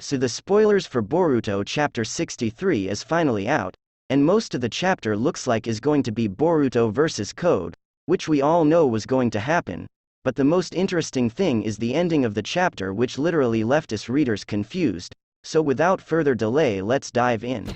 So the spoilers for Boruto Chapter 63 is finally out, and most of the chapter looks like is going to be Boruto versus Code, which we all know was going to happen, but the most interesting thing is the ending of the chapter, which literally left us readers confused. So without further delay, let's dive in.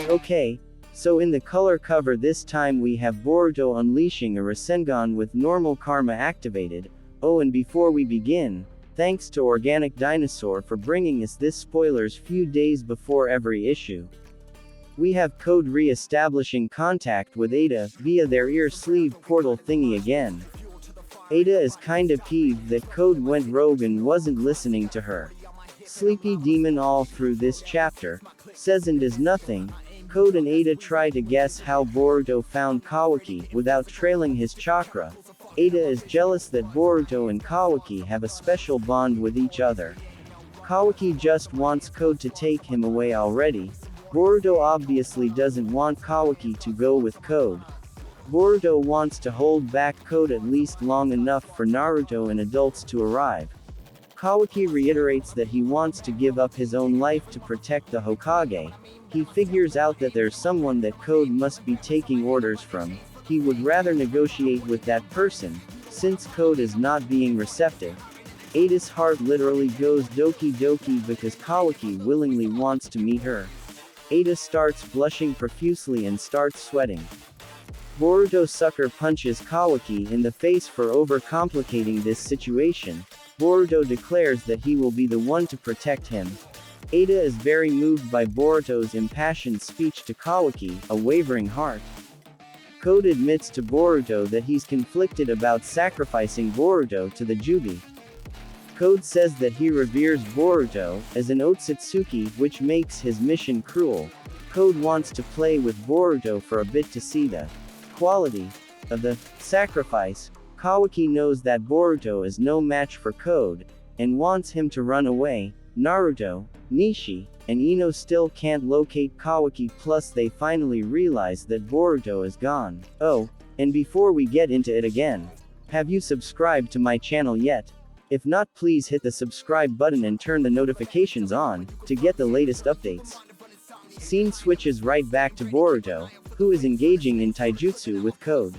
Okay, so in the color cover this time we have Boruto unleashing a Rasengan with normal karma activated. Oh, and before we begin, thanks to Organic Dinosaur for bringing us this spoilers few days before every issue. We have Code re-establishing contact with Ada via their ear sleeve portal thingy again. Ada is kinda peeved that Code went rogue and wasn't listening to her. Sleepy Demon all through this chapter says and does nothing. Code and Ada try to guess how Boruto found Kawaki without trailing his chakra. Ada is jealous that Boruto and Kawaki have a special bond with each other. Kawaki just wants Code to take him away already. Boruto obviously doesn't want Kawaki to go with Code. Boruto wants to hold back Code at least long enough for Naruto and adults to arrive. Kawaki reiterates that he wants to give up his own life to protect the Hokage. He figures out that there's someone that Code must be taking orders from. He would rather negotiate with that person, since Code is not being receptive. Ada's heart literally goes doki doki because Kawaki willingly wants to meet her. Ada starts blushing profusely and starts sweating. Boruto sucker punches Kawaki in the face for overcomplicating this situation. Boruto declares that he will be the one to protect him. Ada is very moved by Boruto's impassioned speech to Kawaki, a wavering heart. Code admits to Boruto that he's conflicted about sacrificing Boruto to the Jubi. Code says that he reveres Boruto as an Otsutsuki, which makes his mission cruel. Code wants to play with Boruto for a bit to see the quality of the sacrifice. Kawaki knows that Boruto is no match for Code, and wants him to run away. Naruto, Nishi, and Ino still can't locate Kawaki, plus they finally realize that Boruto is gone. Oh, and before we get into it again, have you subscribed to my channel yet? If not, please hit the subscribe button and turn the notifications on, to get the latest updates. Scene switches right back to Boruto, who is engaging in taijutsu with Code.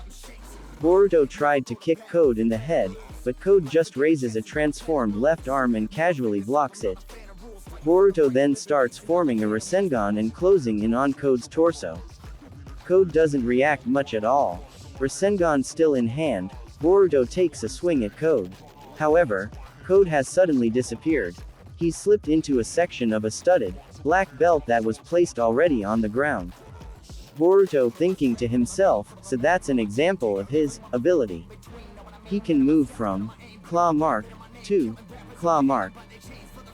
Boruto tried to kick Code in the head, but Code just raises a transformed left arm and casually blocks it. Boruto then starts forming a Rasengan and closing in on Code's torso. Code doesn't react much at all. Rasengan still in hand, Boruto takes a swing at Code. However, Code has suddenly disappeared. He slipped into a section of a studded, black belt that was placed already on the ground. Boruto, thinking to himself, so that's an example of his ability. He can move from claw mark to claw mark.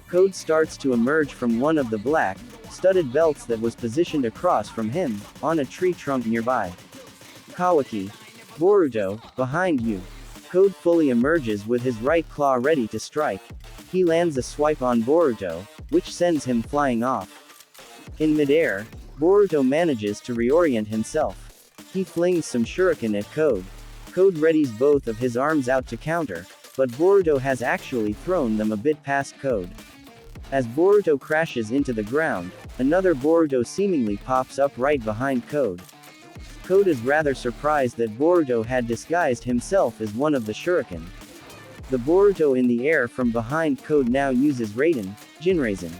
Code starts to emerge from one of the black, studded belts that was positioned across from him, on a tree trunk nearby. Kawaki. Boruto, behind you. Code fully emerges with his right claw ready to strike. He lands a swipe on Boruto, which sends him flying off. In midair, Boruto manages to reorient himself. He flings some shuriken at Code. Code readies both of his arms out to counter, but Boruto has actually thrown them a bit past Code. As Boruto crashes into the ground, another Boruto seemingly pops up right behind Code. Code is rather surprised that Boruto had disguised himself as one of the shuriken. The Boruto in the air from behind Code now uses Raiden, Jinraisen.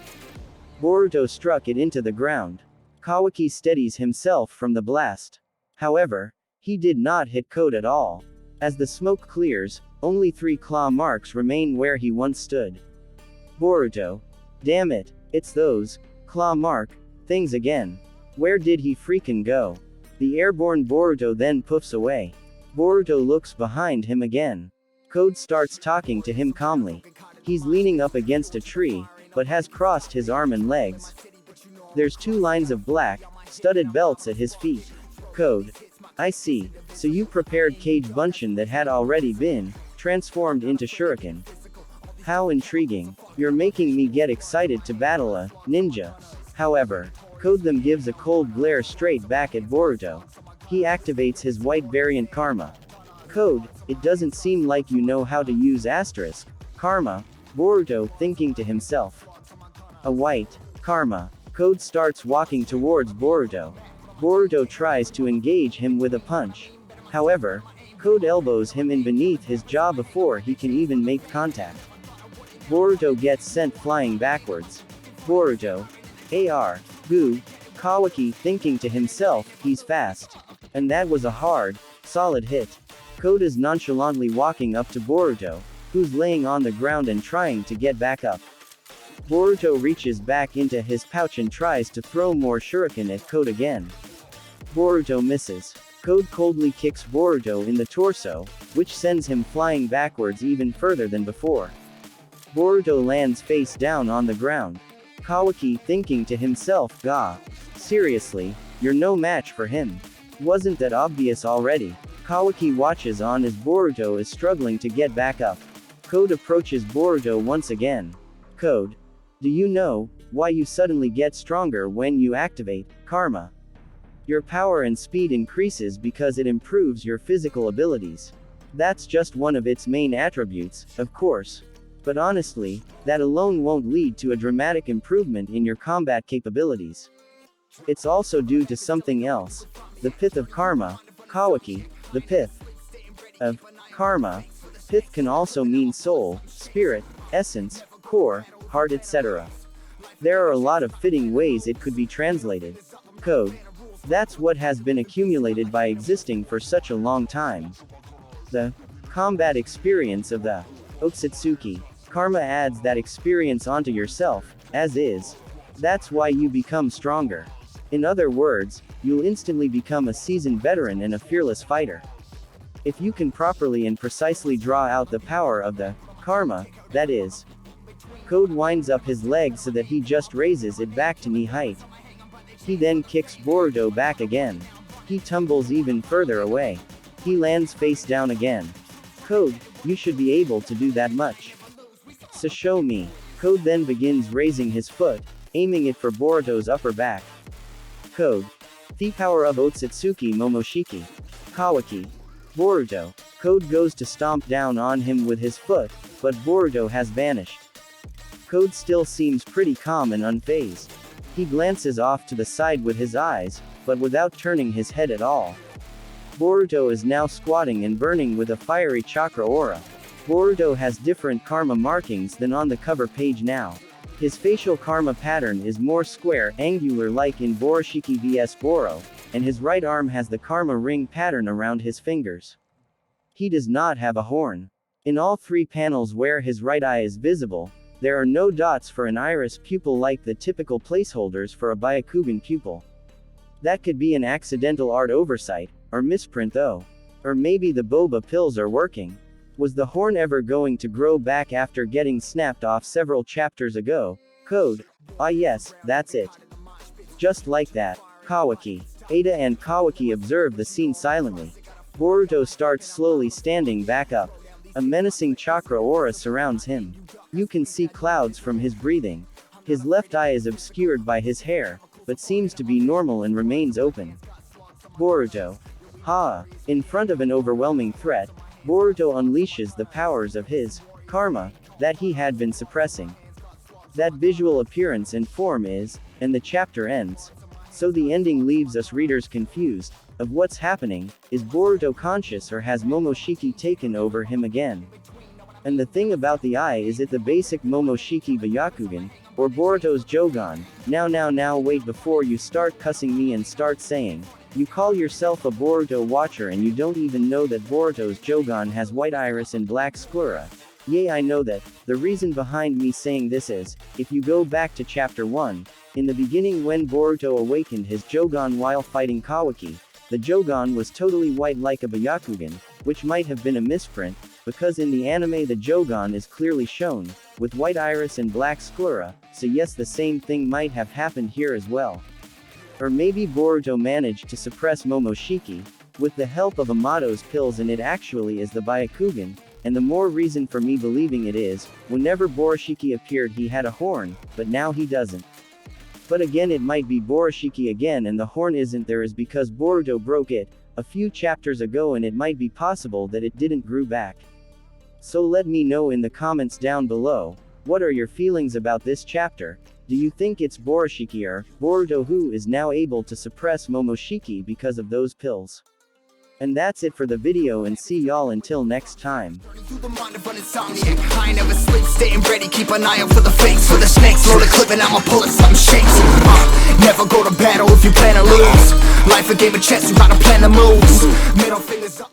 Boruto struck it into the ground. Kawaki steadies himself from the blast. However, he did not hit Code at all. As the smoke clears, only 3 claw marks remain where he once stood. Boruto. Damn it, it's those claw mark things again. Where did he freaking go? The airborne Boruto then poofs away. Boruto looks behind him again. Code starts talking to him calmly. He's leaning up against a tree, but has crossed his arm and legs. There's 2 lines of black, studded belts at his feet. Code. I see. So you prepared Cage Bunshin that had already been transformed into shuriken. How intriguing. You're making me get excited to battle a ninja. However, Code them gives a cold glare straight back at Boruto. He activates his white variant karma. Code, it doesn't seem like you know how to use asterisk karma, Boruto thinking to himself. A white karma. Code starts walking towards Boruto. Boruto tries to engage him with a punch. However, Code elbows him in beneath his jaw before he can even make contact. Boruto gets sent flying backwards. Boruto. AR. Goo. Kawaki thinking to himself, he's fast. And that was a hard, solid hit. Code is nonchalantly walking up to Boruto, who's laying on the ground and trying to get back up. Boruto reaches back into his pouch and tries to throw more shuriken at Code again. Boruto misses. Code coldly kicks Boruto in the torso, which sends him flying backwards even further than before. Boruto lands face down on the ground. Kawaki thinking to himself, gah. Seriously, you're no match for him. Wasn't that obvious already? Kawaki watches on as Boruto is struggling to get back up. Code approaches Boruto once again. Code. Do you know why you suddenly get stronger when you activate karma? Your power and speed increases because it improves your physical abilities. That's just one of its main attributes, of course. But honestly, that alone won't lead to a dramatic improvement in your combat capabilities. It's also due to something else. The pith of karma, Kawaki, the pith of karma. Pith can also mean soul, spirit, essence, core, heart, etc. There are a lot of fitting ways it could be translated. Code. That's what has been accumulated by existing for such a long time. The combat experience of the Otsutsuki. Karma adds that experience onto yourself, as is. That's why you become stronger. In other words, you'll instantly become a seasoned veteran and a fearless fighter. If you can properly and precisely draw out the power of the karma, that is. Code winds up his leg so that he just raises it back to knee height. He then kicks Boruto back again. He tumbles even further away. He lands face down again. Code, you should be able to do that much. So show me. Code then begins raising his foot, aiming it for Boruto's upper back. Code. The power of Otsutsuki Momoshiki. Kawaki. Boruto. Code goes to stomp down on him with his foot, but Boruto has vanished. Code still seems pretty calm and unfazed. He glances off to the side with his eyes, but without turning his head at all. Boruto is now squatting and burning with a fiery chakra aura. Boruto has different karma markings than on the cover page now. His facial karma pattern is more square, angular like in Borushiki vs Boro, and his right arm has the karma ring pattern around his fingers. He does not have a horn. In all 3 panels where his right eye is visible, there are no dots for an iris pupil like the typical placeholders for a Byakugan pupil. That could be an accidental art oversight, or misprint though. Or maybe the boba pills are working. Was the horn ever going to grow back after getting snapped off several chapters ago? Code. Ah yes, that's it. Just like that. Kawaki. Ada and Kawaki observe the scene silently. Boruto starts slowly standing back up. A menacing chakra aura surrounds him. You can see clouds from his breathing. His left eye is obscured by his hair, but seems to be normal and remains open. Boruto. Ha! In front of an overwhelming threat, Boruto unleashes the powers of his karma that he had been suppressing. That visual appearance and form is, and the chapter ends. So the ending leaves us readers confused of what's happening. Is Boruto conscious or has Momoshiki taken over him again? And the thing about the eye, is it the basic Momoshiki Byakugan, or Boruto's Jougan? Now wait before you start cussing me and start saying, you call yourself a Boruto watcher and you don't even know that Boruto's Jougan has white iris and black sclera. Yay, I know that. The reason behind me saying this is, if you go back to chapter 1, in the beginning when Boruto awakened his Jougan while fighting Kawaki, the Jougan was totally white like a Byakugan, which might have been a misprint, because in the anime the Jougan is clearly shown, with white iris and black sclera, so yes, the same thing might have happened here as well. Or maybe Boruto managed to suppress Momoshiki, with the help of Amato's pills, and it actually is the Byakugan, and the more reason for me believing it is, whenever Borushiki appeared he had a horn, but now he doesn't. But again, it might be Borushiki again and the horn isn't there is because Boruto broke it a few chapters ago, and it might be possible that it didn't grew back. So let me know in the comments down below, what are your feelings about this chapter? Do you think it's Borushiki or Boruto who is now able to suppress Momoshiki because of those pills? And that's it for the video, and see y'all until next time. I ain't never sleep, staying ready, keep an eye out for the fakes, for the snakes, load a clip and I'ma pull it, something shakes. Never go to battle if you plan to lose. Life a game of chess, you gotta plan the moves. Middle fingers up.